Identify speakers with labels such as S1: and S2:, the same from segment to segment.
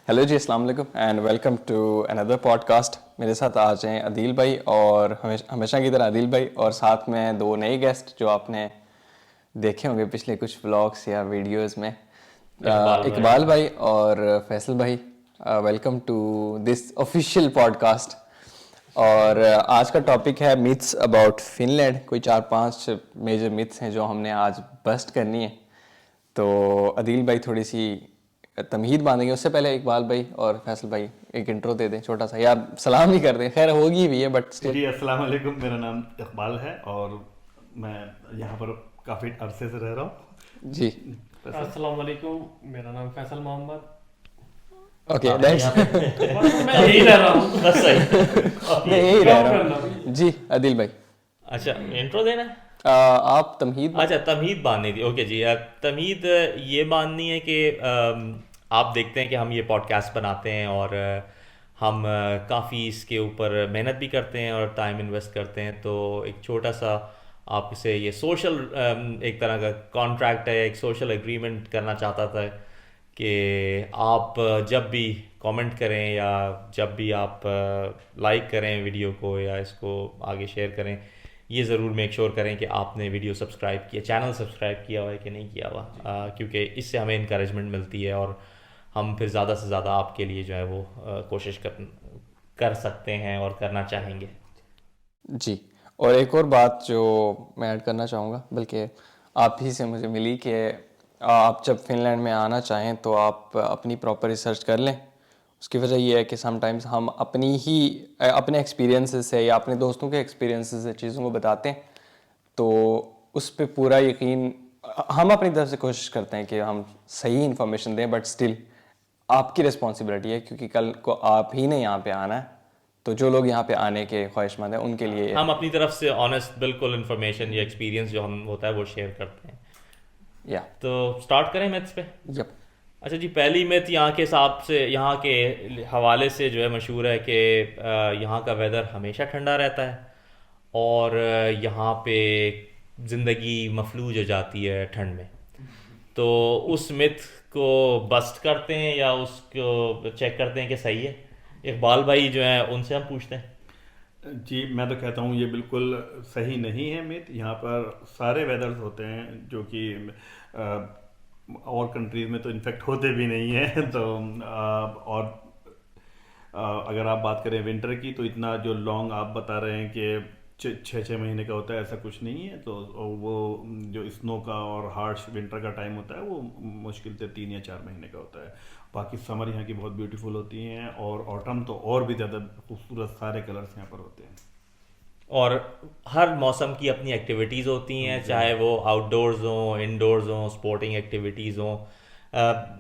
S1: Hello ji, अस्सलाम वालेकुम and welcome to another podcast. मेरे साथ आज हैं अदील भाई और हमेशा की तरह अदील भाई, और साथ में दो नए गेस्ट जो आपने देखे होंगे पिछले कुछ व्लॉग्स या वीडियोस में, इकबाल भाई और फैसल भाई। Welcome to this official podcast. और आज का टॉपिक है मिथ्स अबाउट फिनलैंड। कोई 4-5 मेजर मिथ्स हैं जो हमने आज बस्ट करनी है। तो अदील भाई थोड़ी सी तमहीद बांधेंगे। उससे पहले इकबाल भाई और फैसल भाई एक इंट्रो दे दें छोटा सा, या सलाम ही कर दें, खैर होगी भी है बट स्टिल।
S2: जी अस्सलाम वालेकुम, मेरा नाम इकबाल है और मैं यहाँ पर काफ़ी अरसे से रह रहा हूँ।
S1: जी
S3: अस्सलाम वालेकुम, मेरा नाम फैसल मोहम्मद।
S1: ओके दैट्स
S3: मैं यही रह रहा हूँ
S4: बस सही।
S1: मैं यही रह रहा
S3: करना
S1: हूँ जी। अदील भाई
S4: अच्छा, इंट्रो देना है।
S1: आप तमहीद।
S4: अच्छा, तमहीद बांधनी थी। ओके जी, तमहीद ये बांधनी है कि आप देखते हैं कि हम ये पॉडकास्ट बनाते हैं और हम काफ़ी इसके ऊपर मेहनत भी करते हैं और टाइम इन्वेस्ट करते हैं। तो एक छोटा सा आपसे ये सोशल एक तरह का कॉन्ट्रैक्ट है, एक सोशल एग्रीमेंट करना चाहता था कि आप जब भी कमेंट करें या जब भी आप लाइक करें वीडियो को या इसको आगे शेयर करें, ये ज़रूर मेक श्योर करें कि आपने वीडियो सब्सक्राइब किया, चैनल सब्सक्राइब किया हुआ है कि नहीं किया हुआ, क्योंकि इससे हमें इनकरेजमेंट मिलती है और हम फिर ज़्यादा से ज़्यादा आपके लिए जो है वो कोशिश कर सकते हैं और करना चाहेंगे
S1: जी। और एक और बात जो मैं ऐड करना चाहूँगा, बल्कि आप ही से मुझे मिली, कि आप जब फिनलैंड में आना चाहें तो आप अपनी प्रॉपर रिसर्च कर लें। उसकी वजह ये है कि समटाइम्स हम अपने एक्सपीरियंसेस से या अपने दोस्तों के एक्सपीरियंसेस से चीज़ों को बताते हैं, तो उस पर पूरा यकीन हम अपनी तरफ से कोशिश करते हैं कि हम सही इन्फॉर्मेशन दें, बट स्टिल आपकी रिस्पॉन्सिबिलिटी है, क्योंकि कल को आप ही ने यहाँ पे आना है। तो जो लोग यहाँ पे आने के ख्वाहिशमंद हैं उनके लिए
S4: हम अपनी तरफ से ऑनेस्ट बिल्कुल इन्फॉर्मेशन या एक्सपीरियंस जो हम होता है वो शेयर करते हैं।
S1: या
S4: तो स्टार्ट करें मैथ्स पे।
S1: यप।
S4: अच्छा जी, पहली मिथ यहाँ के हिसाब से, यहाँ के हवाले से जो है मशहूर है कि यहाँ का वेदर हमेशा ठंडा रहता है और यहाँ पे ज़िंदगी मफलूज हो जाती है ठंड में। तो उस मिथ को बस्ट करते हैं या उसको चेक करते हैं कि सही है। इकबाल भाई जो है उनसे हम पूछते हैं।
S2: जी, मैं तो कहता हूँ ये बिल्कुल सही नहीं है मिथ। यहाँ पर सारे वेदर्स होते हैं जो कि और कंट्रीज़ में तो इनफेक्ट होते भी नहीं हैं। तो और अगर आप बात करें विंटर की, तो इतना जो लॉन्ग आप बता रहे हैं कि 6-6 महीने का होता है, ऐसा कुछ नहीं है। तो वो जो स्नो का और हार्श विंटर का टाइम होता है वो मुश्किल से 3 या 4 महीने का होता है। बाकी समर यहाँ की बहुत ब्यूटीफुल होती हैं और ऑटम तो और भी ज़्यादा खूबसूरत, सारे कलर्स यहाँ पर होते हैं।
S4: और हर मौसम की अपनी एक्टिविटीज़ होती हैं, चाहे वो आउटडोर्स हों, इंडोर्स हों, स्पोर्टिंग एक्टिविटीज़ हों।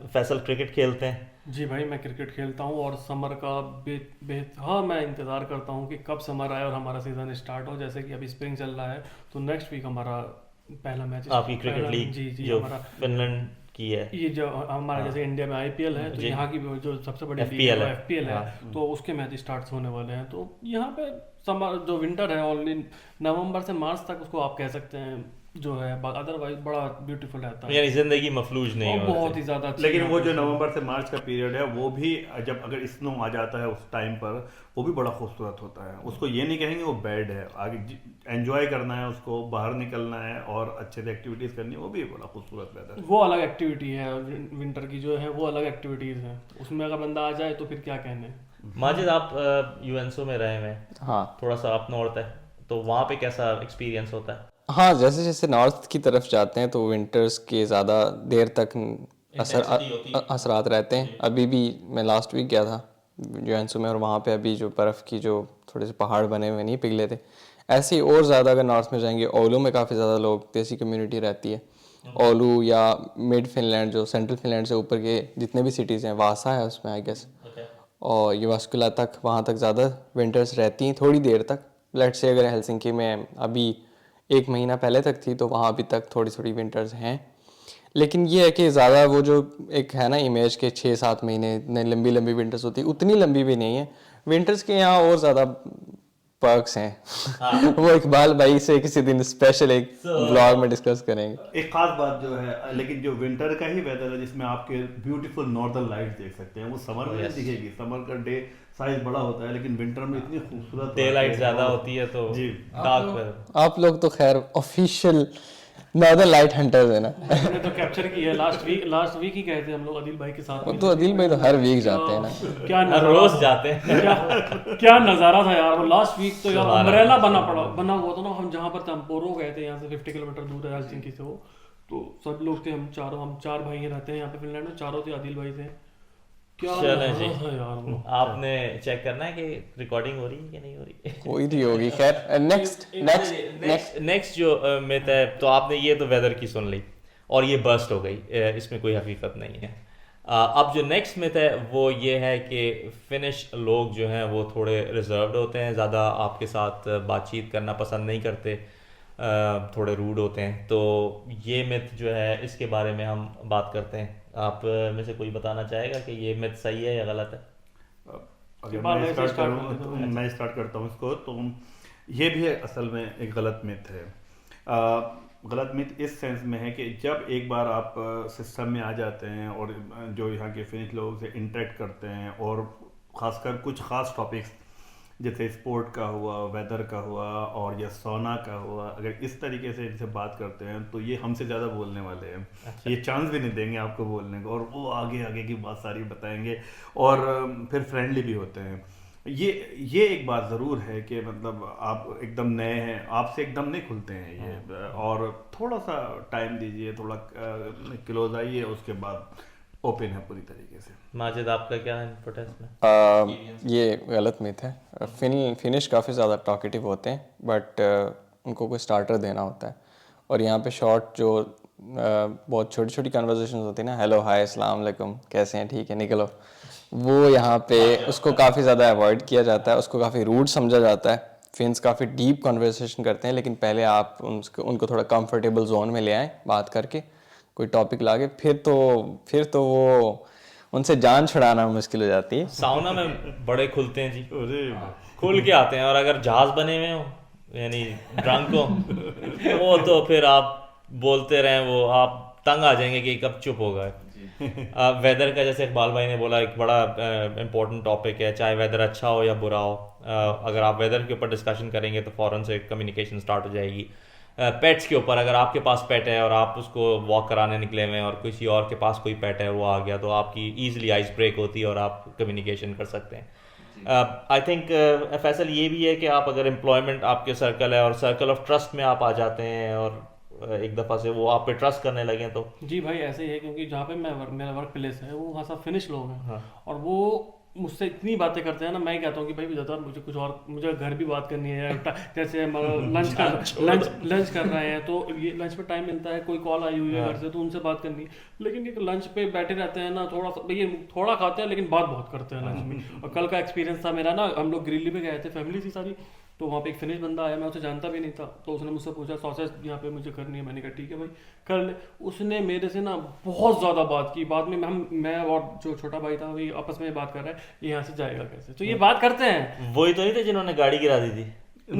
S4: फैसल क्रिकेट खेलते हैं?
S3: जी भाई, मैं क्रिकेट खेलता हूँ और समर का हाँ, मैं इंतज़ार करता हूँ कि कब समर आए और हमारा सीज़न स्टार्ट हो। जैसे कि अभी स्प्रिंग चल रहा है, तो नेक्स्ट वीक हमारा पहला मैच
S4: आपकी क्रिकेट लीग
S3: जी जी
S4: जो
S3: हमारा
S4: फिनलैंड की है,
S3: ये जो हमारा जैसे इंडिया में आईपीएल है, तो
S4: जी।
S3: यहाँ की जो सबसे बड़ी लीग
S4: FPL
S3: है
S4: है।
S3: एफपीएल है।
S4: हाँ।
S3: तो उसके मैच स्टार्ट होने वाले हैं। तो यहाँ पे समर जो विंटर है ओनली नवंबर से मार्च तक उसको आप कह सकते हैं जो है, अदरवाइज बड़ा ब्यूटीफुल रहता है
S4: यानी ज़िंदगी मफलूज नहीं
S3: और
S4: होती।
S3: बहुत ही ज़्यादा अच्छी
S2: लेकिन
S3: यहाँ
S2: वो
S3: पे
S2: जो
S3: चीज़ है।
S2: नवंबर से मार्च का पीरियड है वो भी, जब अगर स्नो आ जाता है उस टाइम पर, वो भी बड़ा खूबसूरत होता है। उसको ये नहीं कहेंगे वो बैड है, आगे एंजॉय करना है, उसको बाहर निकलना है और अच्छे से एक्टिविटीज़ करनी है, वो भी बड़ा खूबसूरत वेदर है।
S3: वो अलग एक्टिविटी है, विंटर की जो है वो अलग एक्टिविटीज़ है, उसमें अगर बंदा आ जाए तो फिर क्या कहने।
S4: माजिद, आप यूएनसो में रहे हुए हैं,
S1: हाँ
S4: थोड़ा सा अप नॉर्थ है, तो वहाँ पे कैसा एक्सपीरियंस होता है?
S1: हाँ, जैसे जैसे नॉर्थ की तरफ जाते हैं तो विंटर्स के ज़्यादा देर तक असरात रहते हैं। अभी भी मैं लास्ट वीक गया था जोहान्सबर्ग में, और वहाँ पे अभी जो बर्फ़ की जो थोड़े से पहाड़ बने हुए नहीं पिघले थे। ऐसे ही और ज़्यादा अगर नॉर्थ में जाएंगे, ओलू में काफ़ी ज़्यादा लोग देसी कम्युनिटी रहती है। ओलू या मिड फिनलैंड, जो सेंट्रल फिनलैंड से ऊपर के जितने भी सिटीज़ हैं, वासा है उसमें आई गेस, और युवास्कुला तक, वहाँ तक ज़्यादा विंटर्स रहती हैं थोड़ी देर तक। लेट्स से अगर हेलसिंकी में अभी 1 महीना पहले तक थी, तो वहाँ अभी तक थोड़ी थोड़ी विंटर्स हैं। लेकिन ये है कि ज़्यादा वो जो एक है ना इमेज के 6-7 महीने इतने लंबी लंबी विंटर्स होती, उतनी लंबी भी नहीं है। विंटर्स के यहाँ और ज़्यादा पर्क्स हैं वो इकबाल भाई से किसी दिन स्पेशल एक ब्लॉग में डिस्कस करेंगे।
S2: एक खास बात जो है, लेकिन जो विंटर का ही वेदर है जिसमें आपके ब्यूटीफुल नॉर्दर्न लाइट्स देख सकते हैं, वो समर में दिखेगी। समर का डे साइज बड़ा होता है, लेकिन विंटर में इतनी खूबसूरत
S4: डे लाइट ज्यादा होती है तो
S2: जी।
S4: Dark weather.
S1: आप लोग तो खैर ऑफिशियल नॉर्दर्न लाइट हंटर्स है ना।
S3: हमने तो कैप्चर किया है लास्ट वीक ही गए थे हम लोग अदिल भाई के साथ
S1: वो
S3: में।
S1: तो अदिल भाई तो हर वीक जाते हैं ना।
S3: क्या
S4: हर
S3: नजारा
S4: रोज जाते हैं।
S3: क्या नजारा था यार वो लास्ट वीक तो यार। अम्ब्रेला बना हुआ था ना। हम जहाँ पर तंपोरो गए थे, यहाँ से 50 किलोमीटर दूर है हेलसिंकी से वो। तो सब लोग थे, हम चार भाई रहते हैं यहाँ पे फिनलैंड में, चारों थे, आदिल भाई थे। क्या
S4: चलें जी।
S3: नजारा था यार वो।
S4: आपने चेक करना है कि रिकॉर्डिंग हो रही है कि नहीं हो रही है।
S1: कोई नहीं होगी खैर। नेक्स्ट
S4: नेक्स्ट जो मिथ है, तो आपने ये तो वेदर की सुन ली और ये बर्स्ट हो गई, इसमें कोई हकीकत नहीं है। अब जो नेक्स्ट मिथ है वो ये है कि फिनिश लोग जो हैं वो थोड़े रिजर्व्ड होते हैं, ज़्यादा आपके साथ बातचीत करना पसंद नहीं करते, थोड़े रूड होते हैं। तो ये मिथ जो है इसके बारे में हम बात करते हैं। आप में से कोई बताना चाहेगा कि ये मिथ सही है या गलत है?
S2: अगर
S3: बार
S2: मैं
S3: वैसे
S2: स्टार्ट
S3: start
S2: करूँ
S3: कर
S2: तो
S3: देता हूँ।
S2: मैं स्टार्ट करता हूँ इसको। तो ये भी असल में एक गलत मिथ है। गलत मिथ इस सेंस में है कि जब एक बार आप सिस्टम में आ जाते हैं और जो यहाँ के फिनिश लोगों से इंटरेक्ट करते हैं, और ख़ासकर कुछ ख़ास टॉपिक्स जैसे स्पोर्ट का हुआ, वेदर का हुआ और या सोना का हुआ, अगर इस तरीके से इनसे बात करते हैं तो ये हमसे ज़्यादा बोलने वाले हैं।
S4: अच्छा।
S2: ये चांस भी नहीं देंगे आपको बोलने को, और वो आगे आगे की बात सारी बताएंगे और फिर फ्रेंडली भी होते हैं। ये एक बात ज़रूर है कि मतलब आप एकदम नए हैं, आपसे एकदम नहीं खुलते हैं ये, और थोड़ा सा टाइम दीजिए, थोड़ा क्लोज आइए, उसके बाद ओपन है पूरी तरीके से।
S4: माजिद, आपका क्या इनपुट है इसमें?
S1: ये गलत मिथ है। फिनिश काफ़ी ज़्यादा टॉकेटिव होते हैं, बट उनको कोई स्टार्टर देना होता है। और यहाँ पे शॉर्ट जो बहुत छोटी छोटी कन्वर्सेशन होती है ना, हेलो हाय अस्सलाम वालेकुम कैसे हैं, ठीक है निकलो, वो यहाँ पे उसको काफ़ी ज़्यादा अवॉइड किया जाता है, उसको काफ़ी रूड समझा जाता है। फिन्स काफ़ी डीप कन्वर्सेशन करते हैं, लेकिन पहले आप उनको थोड़ा कंफर्टेबल जोन में ले आएँ बात करके, कोई टॉपिक लाके, फिर तो वो उनसे जान छुड़ाना मुश्किल हो जाती है।
S4: साउना में बड़े खुलते हैं जी,
S2: अरे
S4: खुल के आते हैं। और अगर जहाज बने हुए हो यानी ड्रंक हो वो तो फिर आप बोलते रहें, वो आप तंग आ जाएंगे कि कब चुप होगा। वेदर का जैसे इकबाल भाई ने बोला, एक बड़ा इम्पोर्टेंट टॉपिक है, चाहे वेदर अच्छा हो या बुरा हो। अगर आप वेदर के ऊपर डिस्कशन करेंगे तो फ़ौरन से कम्युनिकेशन स्टार्ट हो जाएगी। पेट्स के ऊपर, अगर आपके पास पेट है और आप उसको वॉक कराने निकले हुए हैं और किसी और के पास कोई पेट है वो आ गया, तो आपकी ईजिली आइस ब्रेक होती है और आप कम्युनिकेशन कर सकते हैं। आई थिंक फैसल ये भी है कि आप अगर एम्प्लॉयमेंट आपके सर्कल है और सर्कल ऑफ ट्रस्ट में आप आ जाते हैं और एक दफ़ा से वो आप पे ट्रस्ट करने लगे तो
S3: जी भाई ऐसे ही है, क्योंकि जहाँ पे मेरा वर्क प्लेस है वो वहाँ सब फिनिश लोग हैं।
S4: हाँ।
S3: और वो मुझसे इतनी बातें करते हैं ना, मैं कहता हूँ कि भाई ज़्यादा मुझे कुछ और, मुझे घर भी बात करनी है यार। जैसे हम लंच कर रहे हैं तो ये लंच पे टाइम मिलता है, कोई कॉल आई हुई है घर से तो उनसे बात करनी है। लेकिन ये लंच पे बैठे रहते हैं ना, थोड़ा सा ये थोड़ा खाते हैं लेकिन बात बहुत करते हैं लंच में। और कल का एक्सपीरियंस था मेरा ना, हम लोग ग्रिली पे गए थे, फैमिली थी सारी, तो वहाँ पे एक फिनिश बंदा आया, मैं उसे जानता भी नहीं था, तो उसने मुझसे पूछा सॉसेज यहाँ पे मुझे करनी है, मैंने कहा ठीक है भाई कर ले। उसने मेरे से ना बहुत ज़्यादा बात की। बाद में मैं और जो छोटा भाई था वही आपस में बात कर रहा है, ये यहाँ से जाएगा कैसे, तो ये बात करते हैं।
S4: वही तो नहीं थे जिन्होंने गाड़ी गिरा दी थी?
S3: वो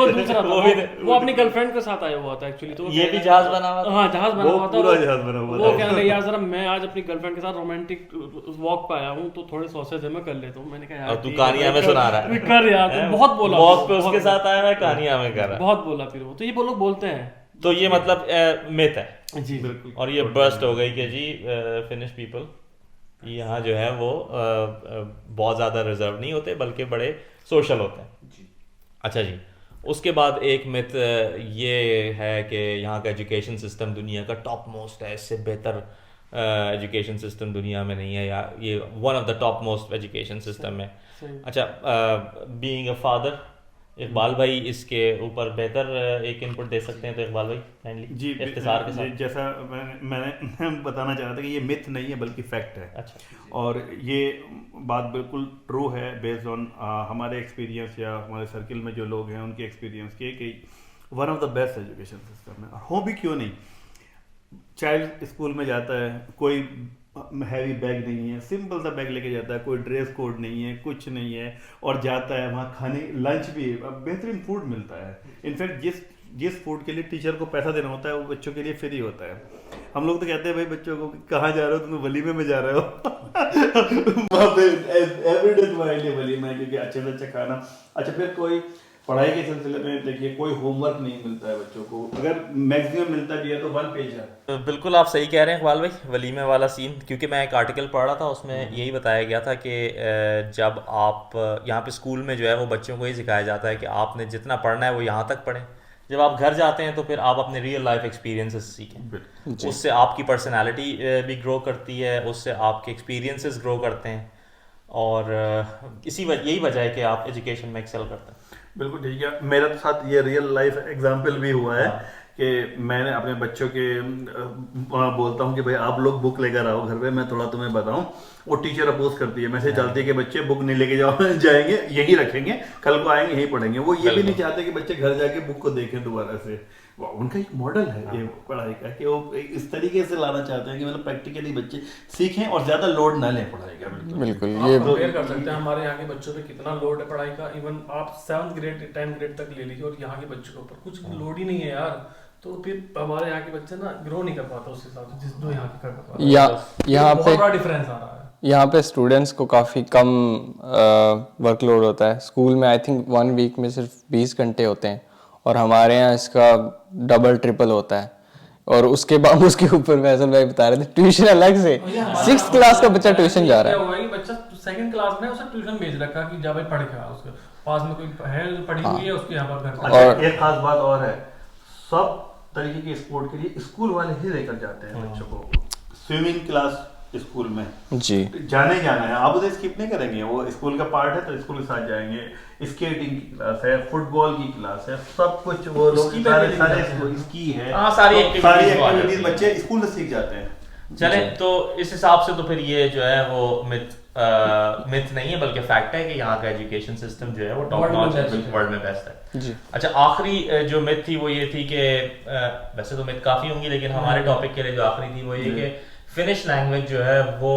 S3: दूसरा था, वो अपनी गर्लफ्रेंड के साथ आया हुआ था एक्चुअली। तो
S4: ये भी जहाज बना हुआ था?
S3: हाँ जहाज बना हुआ था,
S2: पूरा जहाज बना हुआ
S3: वो
S2: था।
S3: कहने लगे यार जरा मैं आज अपनी गर्लफ्रेंड के साथ रोमांटिक वॉक पे आया हूँ तो थोड़े सॉसेज है मैं कर लेता हूँ। मैंने कहा
S4: और
S3: यार
S4: तू
S3: ठीक है
S4: कहानियां
S3: भाई,
S4: में सुना रहा है?
S3: कर यार, तू बहुत बोला,
S4: वॉक पे उसके साथ आया है, कहानियां में कर रहा है।
S3: बहुत बोला। फिर वो तो ये लोग बोलते हैं,
S4: तो ये मतलब मिथ है
S3: जी
S2: बिल्कुल।
S4: और ये बर्स्ट हो गई कि जी फिनिश पीपल यहाँ जो है वो बहुत ज़्यादा रिजर्व नहीं होते बल्कि बड़े सोशल होते हैं। अच्छा जी, उसके बाद एक मिथ ये है कि यहाँ का एजुकेशन सिस्टम दुनिया का टॉप मोस्ट है, इससे बेहतर एजुकेशन सिस्टम दुनिया में नहीं है, या ये one of the top most education system है। अच्छा, बीइंग अ फादर, इकबाल भाई इसके ऊपर बेहतर एक इनपुट दे सकते हैं, तो इकबाल भाई काइंडली
S2: जी
S4: इख्तिसार के साथ।
S2: जैसा मैंने बताना चाह रहा था कि ये मिथ नहीं है बल्कि फैक्ट है।
S4: अच्छा,
S2: और ये बात बिल्कुल ट्रू है बेस्ड ऑन हमारे एक्सपीरियंस या हमारे सर्किल में जो लोग हैं उनके एक्सपीरियंस के, कि one of the best education system है। और हो भी क्यों नहीं, चाइल्ड स्कूल में जाता है, कोई हैवी बैग नहीं है, सिंपल सा बैग लेके जाता है, कोई ड्रेस कोड नहीं है, कुछ नहीं है, और जाता है वहाँ खाने, लंच भी बेहतरीन फूड मिलता है। इनफैक्ट जिस फूड के लिए टीचर को पैसा देना होता है वो बच्चों के लिए फ्री होता है। हम लोग तो कहते हैं भाई बच्चों को कहाँ जा रहे हो, तुम्हें वलीमे में जा रहे हो वहाँ पे एवरीडे तुम्हारे लिए वलीमा है, क्योंकि अच्छे से अच्छा खाना। अच्छा, फिर कोई पढ़ाई के सिलसिले में देखिए कोई होमवर्क नहीं मिलता है बच्चों को, अगर मैक्सिमम मिलता भी है तो 1 पेज है।
S4: तो बिल्कुल आप सही कह रहे हैं इकबाल भाई, वलीमे वाला सीन, क्योंकि मैं एक आर्टिकल पढ़ रहा था उसमें यही बताया गया था कि जब आप यहाँ पे स्कूल में जो है वो बच्चों को ये सिखाया जाता है कि आपने जितना पढ़ना है वो यहाँ तक पढ़ें, जब आप घर जाते हैं तो फिर आप अपने रियल लाइफ एक्सपीरियंसेस सीखें, उससे आपकी पर्सनालिटी भी ग्रो करती है, उससे आपके एक्सपीरियंसेस ग्रो करते हैं, और यही वजह है कि आप एजुकेशन में एक्सेल करते हैं।
S2: बिल्कुल ठीक है, मेरे साथ ये रियल लाइफ एग्जाम्पल भी हुआ है कि मैंने अपने बच्चों के बोलता हूँ कि भाई आप लोग बुक लेकर आओ घर पे, मैं थोड़ा तुम्हें बताऊँ, वो टीचर अपोज करती है, मैसेज डालती है कि बच्चे बुक नहीं लेके जाएंगे, यही रखेंगे, कल को आएंगे यही पढ़ेंगे। वो ये भी नहीं चाहते कि बच्चे घर जाके बुक को देखें दोबारा से। उनका एक मॉडल है ये पढ़ाई का कि वो इस तरीके से लाना चाहते हैं कि मतलब प्रैक्टिकली बच्चे सीखें और ज्यादा लोड ना लें पढ़ाई का।
S1: बिल्कुल,
S3: ये कंपेयर कर सकते हैं हमारे यहाँ के बच्चों पे कितना लोड है पढ़ाई का। इवन आप 7th ग्रेड 10th ग्रेड तक ले लीजिए और यहाँ के बच्चों के ऊपर कुछ लोड ही नहीं है यार, तो फिर हमारे यहाँ के बच्चे ना ग्रो नहीं कर पाते उस हिसाब से जो यहाँ के कर पाते। यहाँ पे बड़ा डिफरेंस आ रहा है।
S1: यहाँ पे स्टूडेंट्स को काफ़ी कम वर्कलोड होता है। स्कूल में आई थिंक 1 वीक में सिर्फ 20 घंटे होते हैं, और हमारे यहाँ इसका डबल ट्रिपल होता है। और उसके बाद उसके ऊपर फैसल भाई बता रहे थे ट्यूशन अलग से, 6th क्लास का बच्चा ट्यूशन जा रहा है।
S3: बच्चा 2nd क्लास में उसे ट्यूशन भेज रखा कि जा भाई पढ़ के आ, उसके पास में कोई है पढ़ी हुई है उसके यहाँ पर घर।
S2: और एक खास बात और है, सब तरीके के स्पोर्ट के लिए स्कूल वाले ही लेकर जाते हैं बच्चों को। स्विमिंग क्लास स्कूल में जी जाना है, आप उधर स्किप नहीं करेंगे, वो स्कूल का पार्ट है तो स्कूल के साथ जाएंगे। स्केटिंग की क्लास है, फुटबॉल की क्लास है, सब कुछ वो लोग सारे स्की है, सारी एक्टिविटीज बच्चे स्कूल से सीख जाते हैं।
S4: चले तो इस हिसाब से तो फिर ये जो है वो मिथ नहीं है बल्कि फैक्ट है कि यहाँ का एजुकेशन सिस्टम जो है वो टॉप नॉच है, वर्ल्ड में बेस्ट है जी। अच्छा, आखिरी जो मिथ थी वो ये थी कि वैसे तो मिथ काफी होंगी लेकिन हमारे टॉपिक के लिए जो आखिरी थी वो ये कि फिनिश लैंग्वेज जो है वो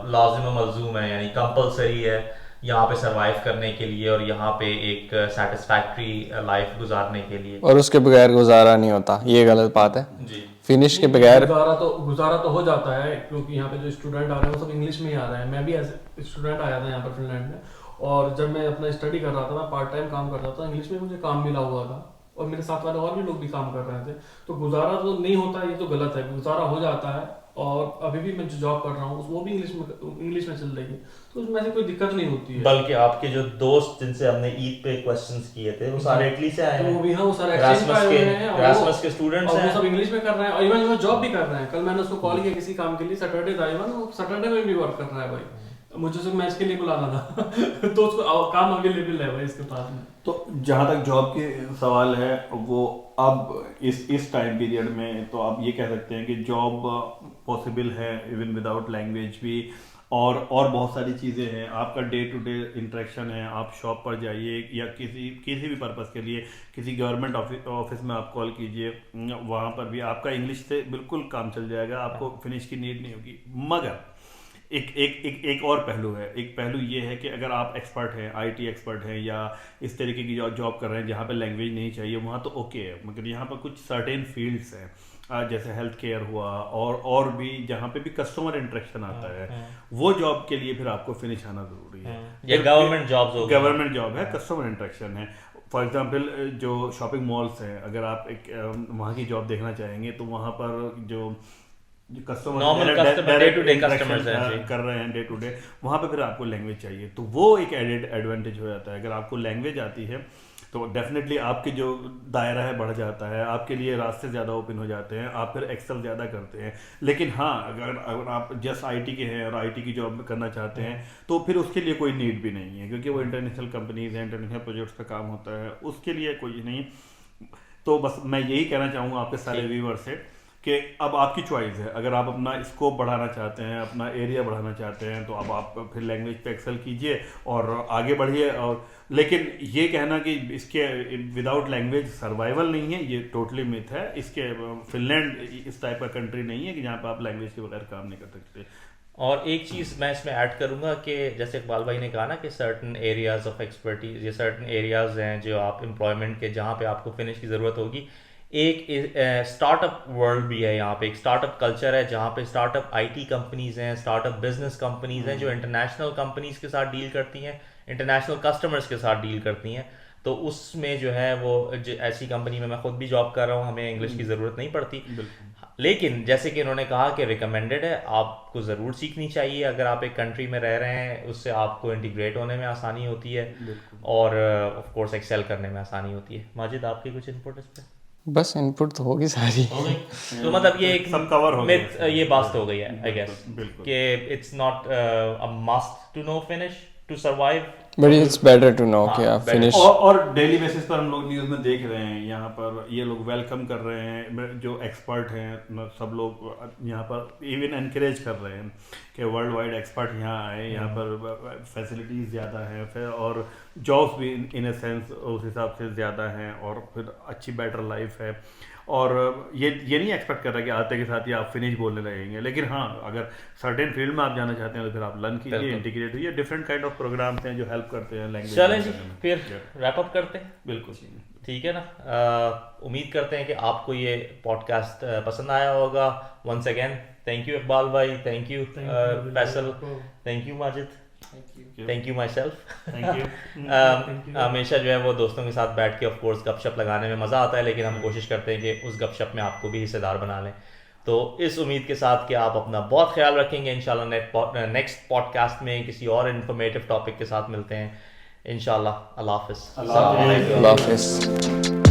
S4: लाजिम मलजूम है, यानी कंपलसरी है यहाँ पे सरवाइव करने के लिए और यहाँ पे एक सेटिस्फैक्टरी लाइफ गुजारने के लिए, और
S1: उसके बगैर गुजारा नहीं होता। ये गलत बात है जी। फिनिश के बगैर
S3: गुजारा तो हो जाता है, क्योंकि यहाँ पे जो स्टूडेंट आ रहे हैं वो सब इंग्लिश में ही आ रहे हैं। मैं भी एज स्टूडेंट आया था यहाँ पर फिनलैंड में, और जब मैं अपना स्टडी कर रहा था, मैं पार्ट टाइम काम करता था, इंग्लिश में मुझे काम मिला हुआ था और मेरे साथ वाले और भी लोग भी काम कर रहे थे। तो गुजारा तो नहीं होता, ये तो गलत है, गुजारा हो जाता है। और अभी भी मैं जो जॉब कर रहा हूँ वो भी इंग्लिश में चल रही है, तो उसमें ऐसी कोई दिक्कत नहीं होती है।
S4: बल्कि आपके जो दोस्त जिनसे हमने ईद पे क्वेश्चंस किए थे वो सारे इटली से आए हैं,
S3: तो वो भी हाँ, वो सारे एरास्मस
S4: के स्टूडेंट्स
S3: हैं, वो सब इंग्लिश में कर रहे हैं और इवन वो जॉब भी कर रहे हैं। कल मैंने उसको कॉल किया किसी काम के लिए, सैटरडे था, इवन वो सैटरडे में भी वर्क कर रहा है भाई, मुझे सिर्फ मैच के लिए बुलाना था तो उसको काम अवेलेबल है भाई इसके पास में।
S2: तो जहाँ तक जॉब के सवाल है वो अब इस टाइम पीरियड में तो आप ये कह सकते हैं कि जॉब पॉसिबल है इवन विदाउट लैंग्वेज भी, और बहुत सारी चीज़ें हैं। आपका डे टू डे इंटरेक्शन है, आप शॉप पर जाइए या किसी भी पर्पस के लिए किसी गवर्नमेंट ऑफिस में आप कॉल कीजिए, वहाँ पर भी आपका इंग्लिश से बिल्कुल काम चल जाएगा, आपको फिनिश की नीड नहीं होगी। मगर एक और पहलू है, एक पहलू ये है कि अगर आप एक्सपर्ट हैं, आईटी एक्सपर्ट हैं या इस तरीके की जॉब कर रहे हैं जहाँ पे लैंग्वेज नहीं चाहिए, वहाँ तो ओके है। मगर यहाँ पर कुछ सर्टेन फील्ड्स हैं जैसे हेल्थ केयर हुआ और भी जहाँ पे भी कस्टमर इंटरेक्शन आता है, वो जॉब के लिए फिर आपको फिनिश आना जरूरी है।
S4: ये गवर्नमेंट
S2: जॉब है, कस्टमर इंटरेक्शन है। फॉर एग्जाम्पल जो शॉपिंग मॉल्स हैं, अगर आप एक वहाँ की जॉब देखना चाहेंगे तो वहाँ पर जो customer
S4: day to day customers
S2: कर रहे हैं डे टू डे, वहाँ पे फिर आपको लैंग्वेज चाहिए, तो वो एक एडेड एडवांटेज हो जाता है। अगर आपको लैंग्वेज आती है तो डेफिनेटली आपके जो दायरा है बढ़ जाता है, आपके लिए रास्ते ज़्यादा ओपन हो जाते हैं, आप फिर एक्सेल ज़्यादा करते हैं। लेकिन हाँ, अगर आप जस्ट आईटी के हैं और आईटी की जॉब करना चाहते हैं तो फिर उसके लिए कोई नीड भी नहीं है, क्योंकि वो इंटरनेशनल कंपनीज हैं, इंटरनेशनल प्रोजेक्ट्स का काम होता है, उसके लिए कोई नहीं। तो बस मैं यही कहना चाहूँगा आपके सारे व्यूअर से कि अब आपकी चॉइस है, अगर आप अपना स्कोप बढ़ाना चाहते हैं, अपना एरिया बढ़ाना चाहते हैं, तो अब आप फिर लैंग्वेज पे एक्सेल कीजिए और आगे बढ़िए। और लेकिन ये कहना कि इसके विदाउट लैंग्वेज सर्वाइवल नहीं है, ये टोटली मिथ है। इसके फिनलैंड इस टाइप का कंट्री नहीं है कि जहाँ पर आप लैंग्वेज के बगैर काम नहीं कर सकते।
S4: और एक चीज़ मैं इसमें ऐड करूंगा कि जैसे इकबाल भाई ने कहा ना कि सर्टन एरियाज ऑफ एक्सपर्टीज, ये सर्टन एरियाज हैं जो आप एम्प्लॉयमेंट के जहाँ पे आपको फिनिश की ज़रूरत होगी। एक स्टार्टअप वर्ल्ड भी है यहाँ पे, एक स्टार्टअप कल्चर है जहाँ पे स्टार्टअप आईटी कंपनीज हैं, स्टार्टअप बिजनेस कंपनीज हैं जो इंटरनेशनल कंपनीज के साथ डील करती हैं, इंटरनेशनल कस्टमर्स के साथ डील करती हैं। तो उसमें जो है वो ऐसी कंपनी में मैं खुद भी जॉब कर रहा हूँ, हमें इंग्लिश की ज़रूरत नहीं पड़ती। लेकिन जैसे कि इन्होंने कहा कि रिकमेंडेड है, आपको ज़रूर सीखनी चाहिए। अगर आप एक कंट्री में रह रहे हैं उससे आपको इंटीग्रेट होने में आसानी होती है और ऑफ कोर्स एक्सेल करने में आसानी होती है। माजिद, आपकी कुछ इनपुट इस पे?
S1: बस इनपुट तो होगी सारी।
S4: तो मतलब ये एक
S2: सब कवर हो
S4: myth, ये बात हो गई है आई गेस
S2: बिल्कुल।
S4: कि it's not a must to know finish to survive,
S1: but it's better to know कि आप फिनिश।
S2: और डेली बेसिस पर हम लोग न्यूज़ में देख रहे हैं, यहाँ पर ये लोग वेलकम कर रहे हैं, जो एक्सपर्ट हैं सब लोग यहाँ पर इवन एनकरेज कर रहे हैं कि वर्ल्ड वाइड एक्सपर्ट यहाँ आए, यहाँ पर फैसिलिटीज़ ज़्यादा हैं, फिर और जॉब्स भी इन ए सेंस उस हिसाब से ज़्यादा हैं, और फिर अच्छी बेटर लाइफ है। और ये नहीं एक्सपेक्ट कर रहा कि आते के साथ ही आप फिनिश बोलने लगेंगे, लेकिन हाँ अगर सर्टेन फील्ड में आप जाना चाहते हैं तो फिर आप लर्न कीजिए, इंटीग्रेट हुई, डिफरेंट काइंड ऑफ प्रोग्राम्स हैं जो हेल्प करते हैं लैंग्वेज।
S4: चलें जी, फिर रैप अप करते हैं।
S2: बिल्कुल
S4: ठीक है ना। उम्मीद करते हैं कि आपको ये पॉडकास्ट पसंद आया होगा। Once again thank you Iqbal भाई, thank you Faisal, thank you Majid, thank you myself.
S2: Thank you.
S4: हमेशा जो है वो दोस्तों के साथ बैठ के ऑफ कोर्स गपशप लगाने में मज़ा आता है, लेकिन हम कोशिश करते हैं कि उस गपशप में आपको भी हिस्सेदार बना लें। तो इस उम्मीद के साथ कि आप अपना बहुत ख्याल रखेंगे। इंशाल्लाह नेक्स्ट पॉडकास्ट में किसी और इन्फॉर्मेटिव टॉपिक के साथ मिलते हैं इंशाल्लाह। अल्लाह हाफिज़।
S1: अल्लाह हाफिज़।